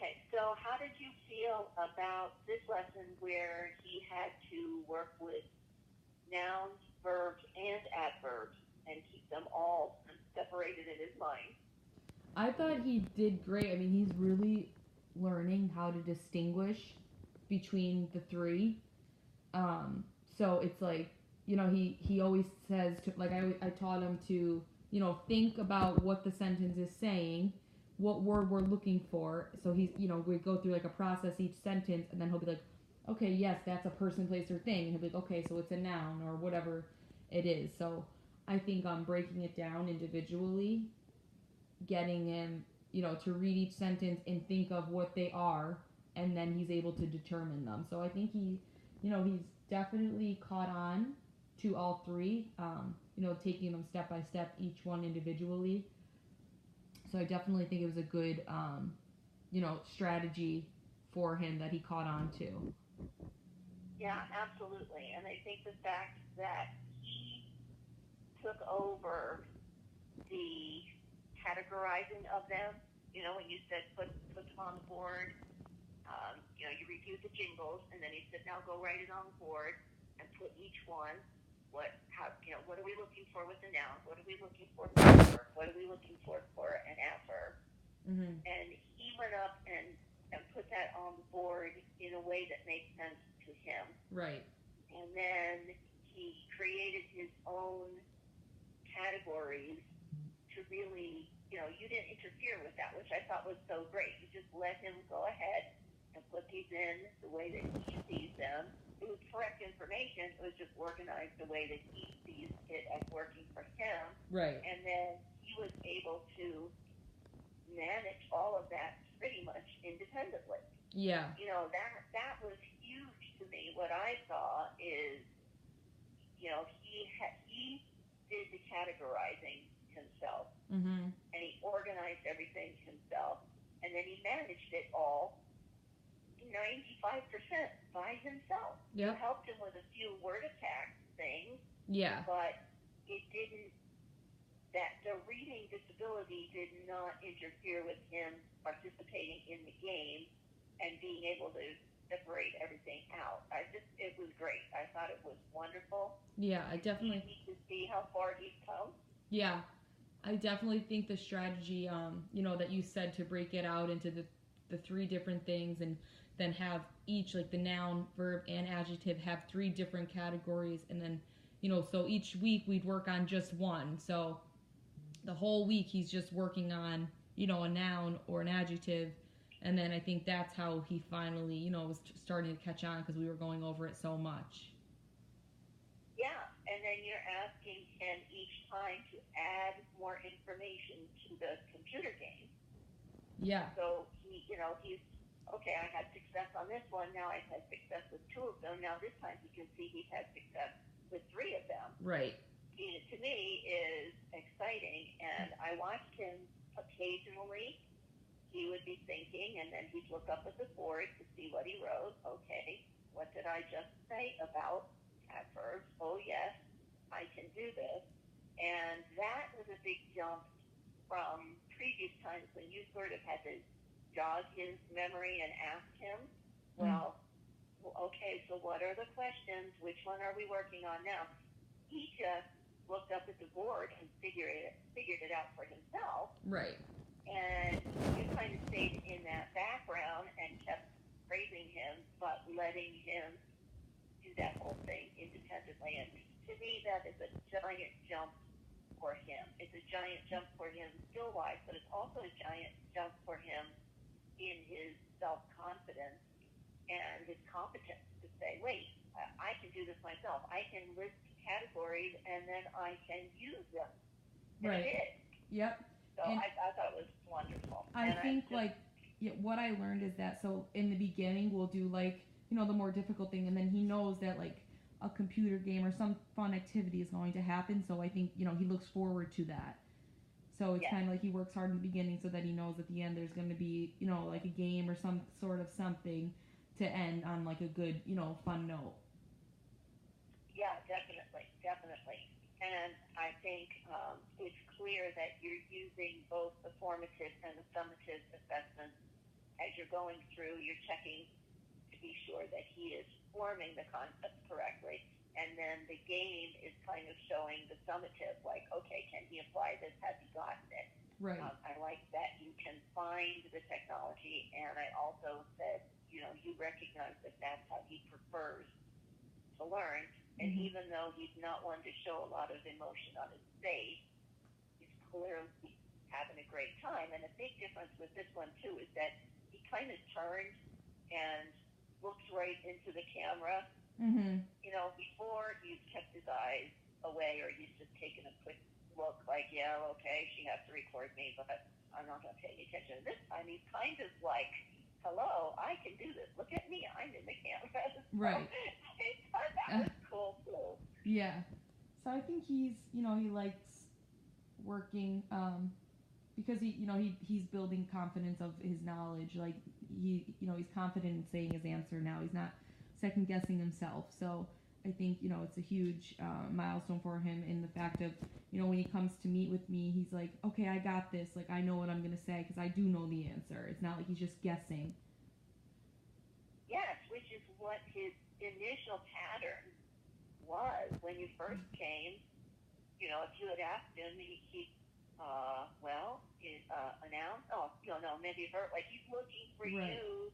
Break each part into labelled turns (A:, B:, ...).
A: Okay, so how did you feel about this lesson where he had to work with nouns, verbs, and adverbs and keep them all separated in his mind?
B: I thought he did great. I mean, he's really learning how to distinguish between the three. Um, so it's like, he always says to, like, I taught him to, think about what the sentence is saying, what word we're looking for. So he's, we go through like a process each sentence, and then he'll be like, okay, yes, that's a person, place, or thing. And he'll be like, okay, so it's a noun or whatever it is. So I think breaking it down individually, getting him, to read each sentence and think of what they are, and then he's able to determine them. So I think he's definitely caught on to all three, taking them step by step, each one individually. So I definitely think it was a good, strategy for him that he caught on to.
A: Yeah, absolutely. And I think the fact that he took over the categorizing of them, when you said put them on the board, you reviewed the jingles, and then he said, now go write it on the board and put each one. What are we looking for with the noun? What are we looking for a verb? What are we looking for an adverb?
B: Mm-hmm.
A: And he went up and put that on the board in a way that made sense to him.
B: Right.
A: And then he created his own categories to really, you didn't interfere with that, which I thought was so great. You just let him go ahead and put these in the way that he sees them. It was correct information. It was just organized the way that he sees it as working for him.
B: Right.
A: And then he was able to manage all of that pretty much independently.
B: Yeah.
A: That was huge to me. What I saw is, he did the categorizing himself,
B: Mm-hmm.
A: and he organized everything himself, and then he managed it all 95% by himself. You
B: Yep.
A: helped him with a few word attack things,
B: Yeah.
A: but it didn't. That the reading disability did not interfere with him participating in the game and being able to separate everything out. It was great. I thought it was wonderful.
B: Yeah, I
A: It's
B: definitely.
A: easy to see how far he's come.
B: Yeah, I definitely think the strategy, that you said, to break it out into the three different things, and then have each, like the noun, verb, and adjective, have three different categories, and then, so each week we'd work on just one. So the whole week he's just working on, a noun or an adjective, and then I think that's how he finally, was starting to catch on, because we were going over it so much.
A: Yeah, and then you're asking him each time to add more information to the computer game.
B: Yeah.
A: So he's okay. I had success on this one. Now I've had success with two of them. Now this time he can see he's had success with three of them.
B: Right.
A: It, to me, is exciting, and I watched him occasionally. He would be thinking, and then he'd look up at the board to see what he wrote. Okay, what did I just say about adverbs? Oh, yes, I can do this. And that was a big jump from previous times when you sort of had to jog his memory and ask him, well, okay, so what are the questions? Which one are we working on now? He just looked up at the board and figured it out for himself.
B: Right.
A: And you kind of stayed in that background and kept praising him, but letting him do that whole thing independently. And to me, that is a giant jump for him. It's a giant jump for him skill-wise, but it's also a giant jump for him in his self-confidence and his competence to say, wait, I can do this myself. I can list categories and then I can use them. And
B: Right.
A: he did.
B: Yep.
A: So I thought it was wonderful.
B: I think like, yeah, what I learned is that, so in the beginning we'll do like, the more difficult thing, and then he knows that like a computer game or some fun activity is going to happen, so I think, he looks forward to that. So it's kind of like he works hard in the beginning so that he knows at the end there's going to be, like a game or some sort of something to end on like a good, fun note.
A: Yeah, definitely, definitely. And I think it's clear that you're using both the formative and the summative assessments as you're going through, you're checking to be sure that he is forming the concepts correctly. And then the game is kind of showing the summative, like, okay, can he apply this? Has he gotten it?
B: Right.
A: I like that you can find the technology, and I also said, you recognize that that's how he prefers to learn. And even though he's not one to show a lot of emotion on his face, he's clearly having a great time. And a big difference with this one, too, is that he kind of turned and looked right into the camera. Before he's kept his eyes away, or he's just taken a quick look like, yeah, okay, she has to record me, but I'm not going to pay any attention. This time he's kind of like, hello, I can do this. Look at me, I'm in the camera.
B: Right.
A: So I thought that was cool too.
B: Yeah. So I think he's, he likes working, because he's building confidence of his knowledge. Like he's confident in saying his answer now. He's not second guessing himself. So I think, it's a huge milestone for him in the fact of, when he comes to meet with me, he's like, okay, I got this. Like, I know what I'm going to say because I do know the answer. It's not like he's just guessing.
A: Yes, which is what his initial pattern was when you first came. If you had asked him, he announce, no, maybe hurt. Like he's looking for
B: Right.
A: you,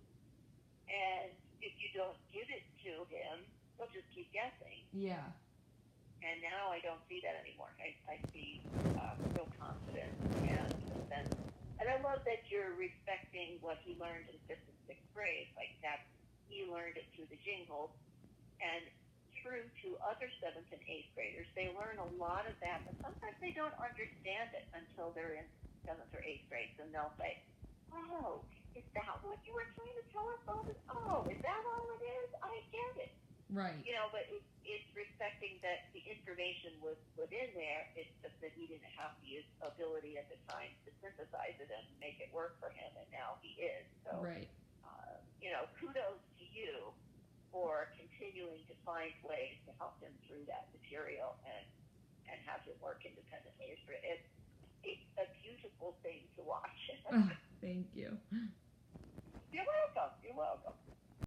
A: and if you don't give it to him, he'll just keep guessing.
B: Yeah.
A: And now I don't see that anymore. I see real confidence and a sense. And I love that you're respecting what he learned in 5th and 6th grade. Like that, he learned it through the jingles. And true to other 7th and 8th graders, they learn a lot of that, but sometimes they don't understand it until they're in 7th or 8th grade. And they'll say, oh, is that what you were trying to tell us all this? Oh, is that all it is? I get it.
B: Right.
A: But it's respecting that the information was put in there. It's just that he didn't have the ability at the time to synthesize it and make it work for him, and now he is. So,
B: right.
A: Kudos to you for continuing to find ways to help him through that material and have him work independently. It's a beautiful thing to watch.
B: Thank you.
A: You're welcome. You're welcome.